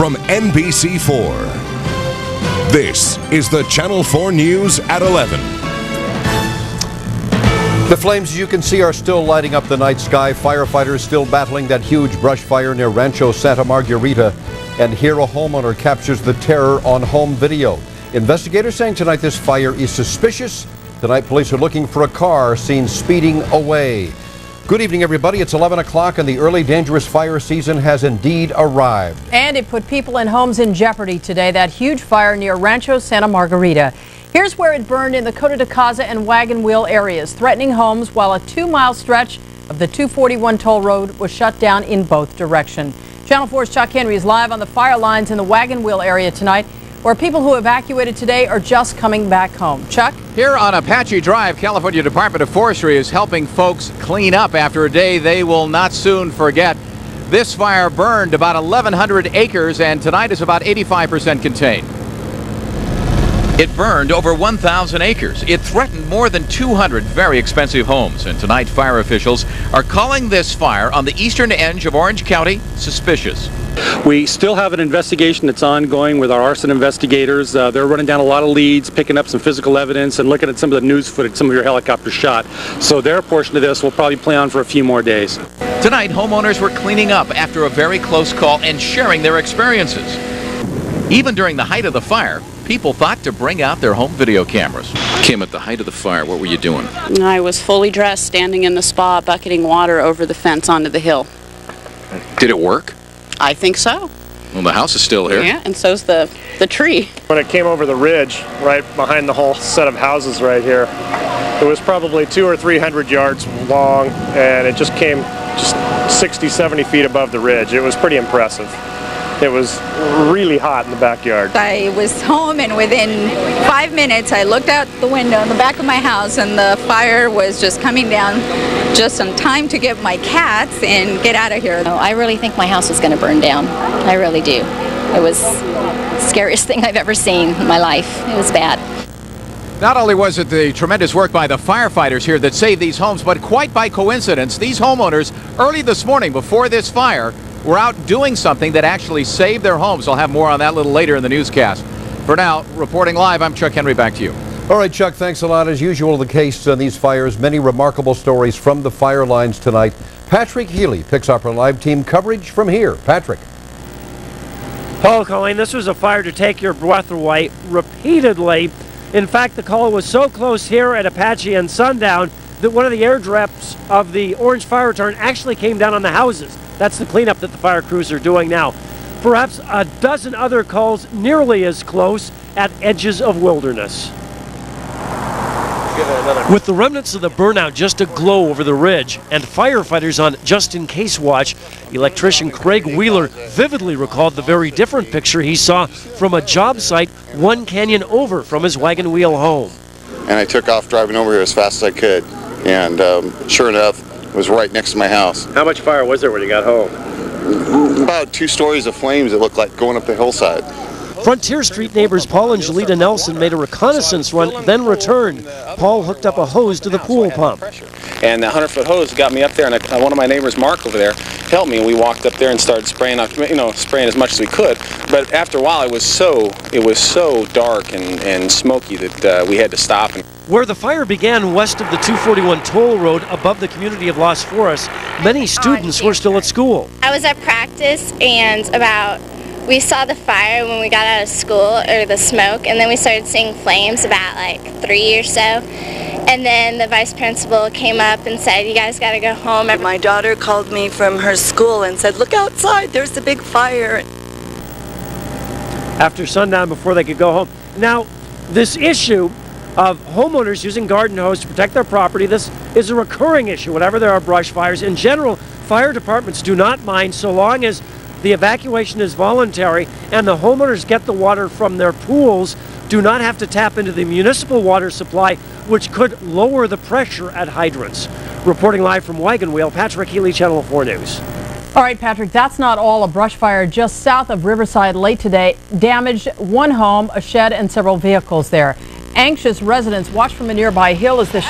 from NBC4. This is the Channel 4 News at 11. The flames, you can see, are still lighting up the night sky. Firefighters still battling that huge brush fire near Rancho Santa Margarita. And here a homeowner captures the terror on home video. Investigators saying tonight this fire is suspicious. Tonight police are looking for a car seen speeding away. Good evening, everybody. It's 11 o'clock and the early dangerous fire season has indeed arrived. And it put people and homes in jeopardy today. That huge fire near Rancho Santa Margarita. Here's where it burned in the Coto de Caza and Wagon Wheel areas, threatening homes while a 2-mile stretch of the 241 toll road was shut down in both directions. Channel 4's Chuck Henry is live on the fire lines in the Wagon Wheel area tonight, where people who evacuated today are just coming back home. Chuck? Here on Apache Drive, California Department of Forestry is helping folks clean up after a day they will not soon forget. This fire burned about 1,100 acres, and tonight is about 85% contained. It burned over 1,000 acres. It threatened more than 200 very expensive homes. And tonight, fire officials are calling this fire on the eastern edge of Orange County suspicious. We still have an investigation that's ongoing with our arson investigators. They're running down a lot of leads, picking up some physical evidence, and looking at some of the news footage some of your helicopters shot. So their portion of this will probably play on for a few more days. Tonight, homeowners were cleaning up after a very close call and sharing their experiences. Even during the height of the fire, people thought to bring out their home video cameras. Kim, at the height of the fire, what were you doing? I was fully dressed, standing in the spa, bucketing water over the fence onto the hill. Did it work? I think so. Well, the house is still here. Yeah, and so's the tree. When it came over the ridge, right behind the whole set of houses right here, it was probably 200 or 300 yards long, and it just came 60, 70 feet above the ridge. It was pretty impressive. It was really hot in the backyard. I was home, and within 5 minutes I looked out the window in the back of my house, and the fire was just coming down just in time to get my cats and get out of here. I really think my house was going to burn down. I really do. It was the scariest thing I've ever seen in my life. It was bad. Not only was it the tremendous work by the firefighters here that saved these homes, but quite by coincidence, these homeowners early this morning before this fire were out doing something that actually saved their homes. I'll have more on that a little later in the newscast. For now, reporting live, I'm Chuck Henry. Back to you. All right, Chuck, thanks a lot. As usual, the case on these fires, many remarkable stories from the fire lines tonight. Patrick Healy picks up our live team coverage from here. Patrick. Paul Colleen, this was a fire to take your breath away repeatedly. In fact, the call was so close here at Apache and sundown that one of the airdrops of the Orange Fire Retardant actually came down on the houses. That's the cleanup that the fire crews are doing now. Perhaps a dozen other calls nearly as close at edges of wilderness. With the remnants of the burnout just aglow over the ridge and firefighters on just-in-case watch, electrician Craig Wheeler vividly recalled the very different picture he saw from a job site 1 canyon over from his wagon wheel home. And I took off driving over here as fast as I could, and sure enough, it was right next to my house. How much fire was there when you got home? About 2 stories of flames that looked like going up the hillside. Frontier Street neighbors Paul and Jelita Nelson made a reconnaissance run, then returned. Paul hooked up a hose to the pool pump. And the 100-foot hose got me up there, and one of my neighbors, Mark, over there, helped me, and we walked up there and started spraying, spraying as much as we could. But after a while, it was so dark and smoky that we had to stop. Where the fire began west of the 241 toll road above the community of Los Forest, many students were still at school. I was at practice, and we saw the fire when we got out of school, or the smoke, and then we started seeing flames about like 3 or so. And then the vice principal came up and said, "You guys got to go home." My daughter called me from her school and said, "Look outside, there's a big fire." After sundown, before they could go home. Now, this issue of homeowners using garden hose to protect their property, this is a recurring issue whenever there are brush fires. In general, fire departments do not mind so long as the evacuation is voluntary and the homeowners get the water from their pools, do not have to tap into the municipal water supply, which could lower the pressure at hydrants. Reporting live from Wagon Wheel, Patrick Healy, Channel 4 News. All right, Patrick, that's not all. A brush fire just south of Riverside late today damaged one home, a shed, and several vehicles there. Anxious residents watch from a nearby hill as the